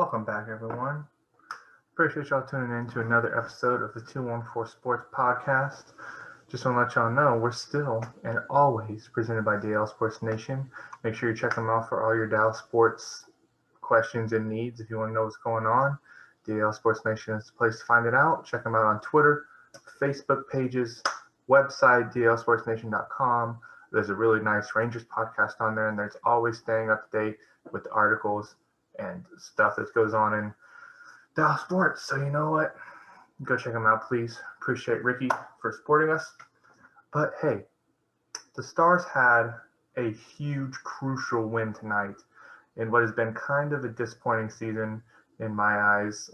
Welcome back, everyone. Appreciate y'all tuning in to another episode of the 214 Sports Podcast. Just want to let y'all know we're still and always presented by DL Sports Nation. Make sure you check them out for all your Dallas sports questions and needs. If you want to know what's going on, DL Sports Nation is the place to find it out. Check them out on Twitter, Facebook pages, website, dlsportsnation.com. There's a really nice Rangers podcast on there, and there's always staying up to date with the articles and stuff that goes on in Dallas sports. So you know what? Go check them out, please. Appreciate Ricky for supporting us. But hey, the Stars had a huge, crucial win tonight in what has been kind of a disappointing season in my eyes.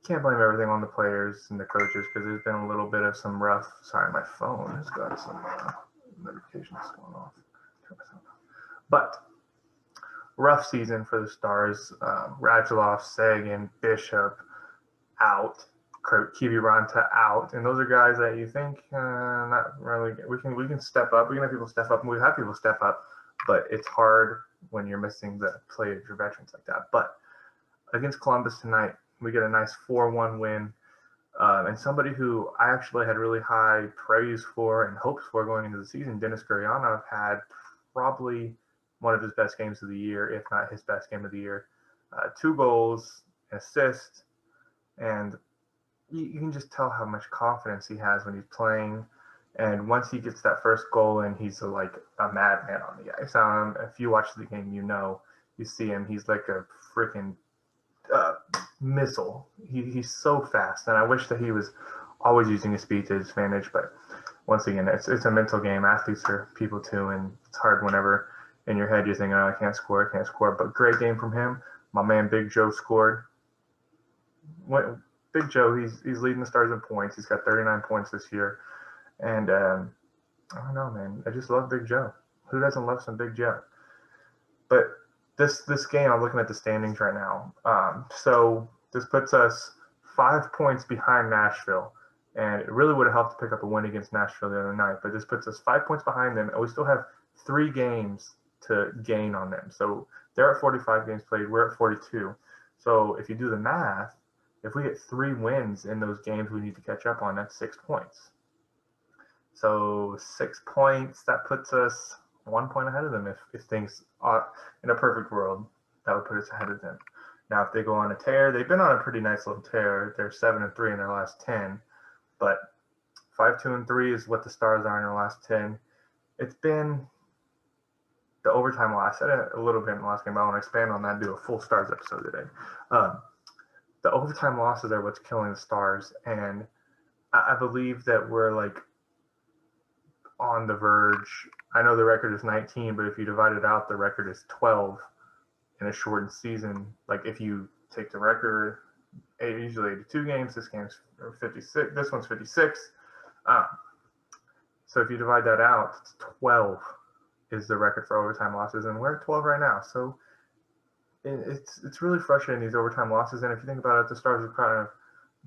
Can't blame everything on the players and the coaches because there's been a little bit of some rough. Sorry, my phone has got some notifications going off. But rough season for the Stars. Radulov, Sagan, Bishop out, Kiviranta out, and those are guys that you think not really. We can step up. We can have people step up, and we have people step up, but it's hard when you're missing the players or veterans like that. But against Columbus tonight, we get a nice 4-1 win, and somebody who I actually had really high praise for and hopes for going into the season, Denis had probably one of his best games of the year, if not his best game of the year. 2 goals, an assist, and you can just tell how much confidence he has when he's playing. And once he gets that first goal in, he's like a madman on the ice. If you watch the game, you see him. He's like a freaking missile. He's so fast, and I wish that he was always using his speed to his advantage. But once again, it's a mental game. Athletes are people too, and it's hard whenever in your head you're thinking, oh, I can't score. But great game from him. My man Big Joe scored. Big Joe, he's leading the Stars in points. He's got 39 points this year. And I don't know, man. I just love Big Joe. Who doesn't love some Big Joe? But this game, I'm looking at the standings right now. So this puts us 5 points behind Nashville. And it really would have helped to pick up a win against Nashville the other night. But this puts us 5 points behind them. And we still have 3 games to gain on them. So they're at 45 games played. We're at 42. So if you do the math, if we get 3 wins in those games we need to catch up on, that's 6 points. So 6 points, that puts us 1 point ahead of them. If things are in a perfect world, that would put us ahead of them. Now, if they go on a tear, they've been on a pretty nice little tear. They're 7-3 in their last 10, but 5-2-3 is what the Stars are in their last 10. It's been the overtime loss. I said it a little bit in the last game, but I want to expand on that and do a full Stars episode today. The overtime losses are what's killing the Stars, and I believe that we're like on the verge. I know the record is 19, but if you divide it out, the record is 12 in a shortened season. Like if you take the record, usually 82 games, this game's 56, this one's 56. So if you divide that out, it's 12 is the record for overtime losses, and we're at 12 right now. So it's really frustrating, these overtime losses. And if you think about it, the Stars are kind of,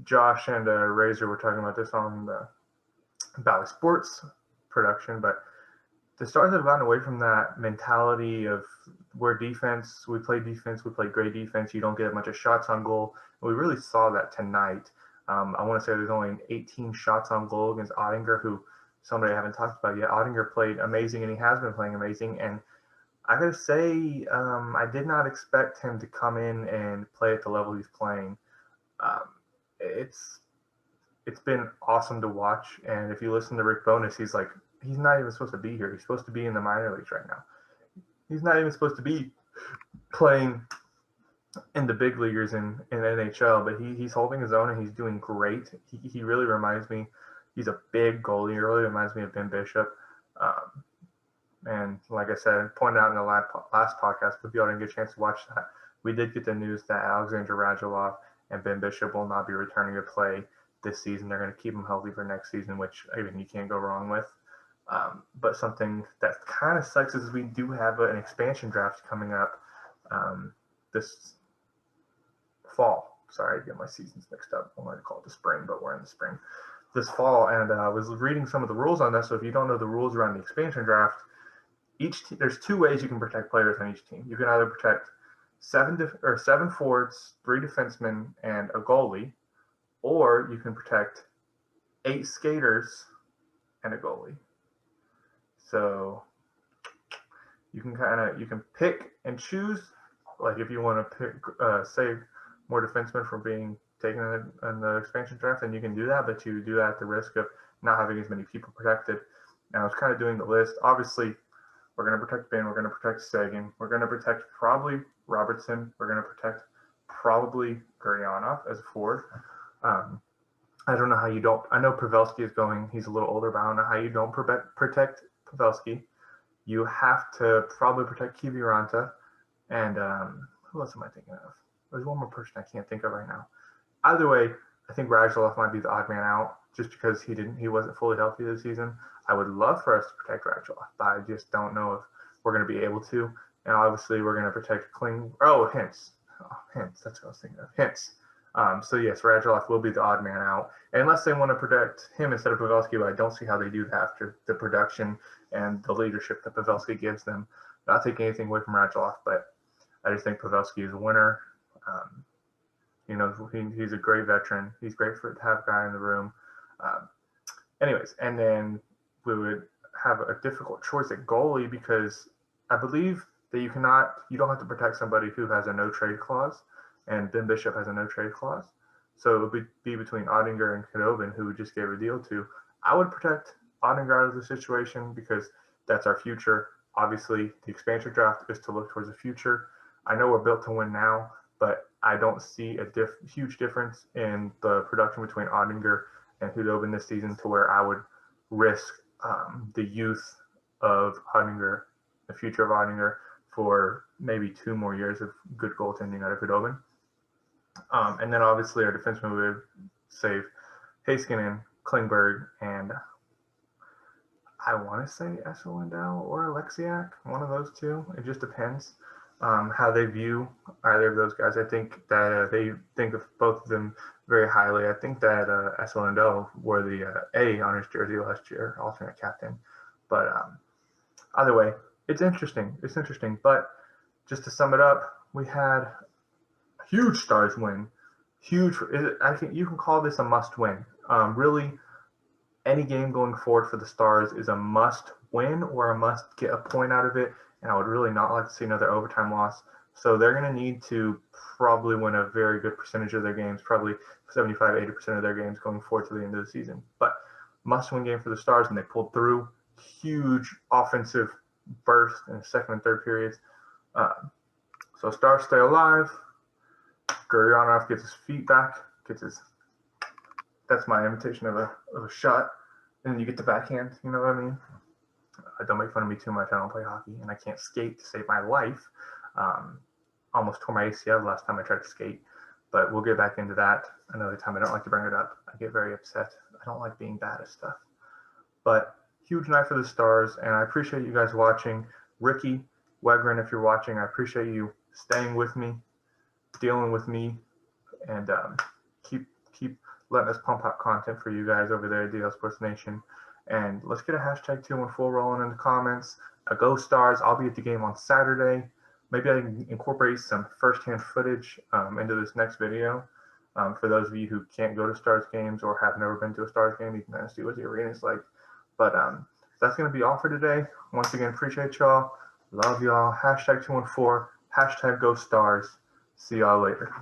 Josh and Razor were talking about this on the Valley Sports production, but the Stars have gotten away from that mentality of we're defense, we play great defense, you don't get a bunch of shots on goal. And we really saw that tonight. I want to say there's only 18 shots on goal against Ottinger, who somebody I haven't talked about yet. Ottinger played amazing, and he has been playing amazing. And I gotta say, I did not expect him to come in and play at the level he's playing. It's been awesome to watch. And if you listen to Rick Bowness, he's not even supposed to be here. He's supposed to be in the minor leagues right now. He's not even supposed to be playing in the big leaguers in NHL, but he's holding his own and he's doing great. He really reminds me. He's a big goalie. He really reminds me of Ben Bishop. And like I said, pointed out in the last podcast, if y'all didn't get a chance to watch that, we did get the news that Alexander Radulov and Ben Bishop will not be returning to play this season. They're going to keep him healthy for next season, which even you can't go wrong with. But something that kind of sucks is we do have an expansion draft coming up this fall. Sorry, I get my seasons mixed up. I wanted to call it the spring, but we're in the spring. This fall, and I was reading some of the rules on this. So if you don't know the rules around the expansion draft, there's 2 ways you can protect players on each team. You can either protect seven forwards, 3 defensemen, and a goalie, or you can protect 8 skaters and a goalie. So you can pick and choose. Like if you want to pick, save more defensemen from being taken in the expansion draft, then you can do that. But you do that at the risk of not having as many people protected. And I was kind of doing the list. Obviously, we're going to protect Ben. We're going to protect Sagan. We're going to protect probably Robertson. We're going to protect probably Gurianov as a forward. I don't know how you don't. I know Pavelski is going. He's a little older, but I don't know how you don't protect Pavelski. You have to probably protect Kiviranta. And who else am I thinking of? There's one more person I can't think of right now. Either way, I think Radulov might be the odd man out just because he wasn't fully healthy this season. I would love for us to protect Radulov, but I just don't know if we're going to be able to. And obviously, we're going to protect Hintz. Hintz, that's what I was thinking of. Hintz. So yes, Radulov will be the odd man out, and unless they want to protect him instead of Pavelski, but I don't see how they do that after the production and the leadership that Pavelski gives them. Not taking anything away from Radulov, but I just think Pavelski is a winner. He's a great veteran. He's great to have a guy in the room. Anyways, and then we would have a difficult choice at goalie because I believe that you don't have to protect somebody who has a no trade clause, and Ben Bishop has a no trade clause. So it would be between Ottinger and Khudobin, who we just gave a deal to. I would protect Ottinger out of the situation because that's our future. Obviously, the expansion draft is to look towards the future. I know we're built to win now, but I don't see a huge difference in the production between Ottinger and Khudobin this season to where I would risk the youth of Ottinger, the future of Ottinger, for maybe 2 more years of good goaltending out of Khudobin. And then obviously our defenseman would save Heiskanen, Klingberg, and I want to say Esa Lindell or Alexiak, one of those two. It just depends how they view either of those guys. I think that they think of both of them very highly. I think that Esa Lindell wore the A on his jersey last year, alternate captain. But either way, it's interesting. It's interesting. But just to sum it up, we had a huge Stars win. Huge. I think you can call this a must win. Really, any game going forward for the Stars is a must win or a must get a point out of it. And I would really not like to see another overtime loss. So they're going to need to probably win a very good percentage of their games, probably 75, 80% of their games going forward to the end of the season. But must-win game for the Stars, and they pulled through. Huge offensive burst in the second and third periods. So Stars stay alive. Gurianov gets his feet back. That's my imitation of a shot. And then you get the backhand. You know what I mean? Don't make fun of me too much. I don't play hockey, and I can't skate to save my life. Almost tore my ACL last time I tried to skate, but we'll get back into that another time. I don't like to bring it up. I get very upset. I don't like being bad at stuff. But huge night for the Stars, and I appreciate you guys watching. Ricky Wegren, if you're watching, I appreciate you staying with me, dealing with me, and keep letting us pump out content for you guys over there at DL Sports Nation. And let's get a hashtag 214 rolling in the comments. Go Stars. I'll be at the game on Saturday. Maybe I can incorporate some firsthand footage into this next video. For those of you who can't go to Stars games or have never been to a Stars game, you can kind of see what the arena is like. But that's going to be all for today. Once again, appreciate y'all. Love y'all. Hashtag 214. Hashtag Go Stars. See y'all later.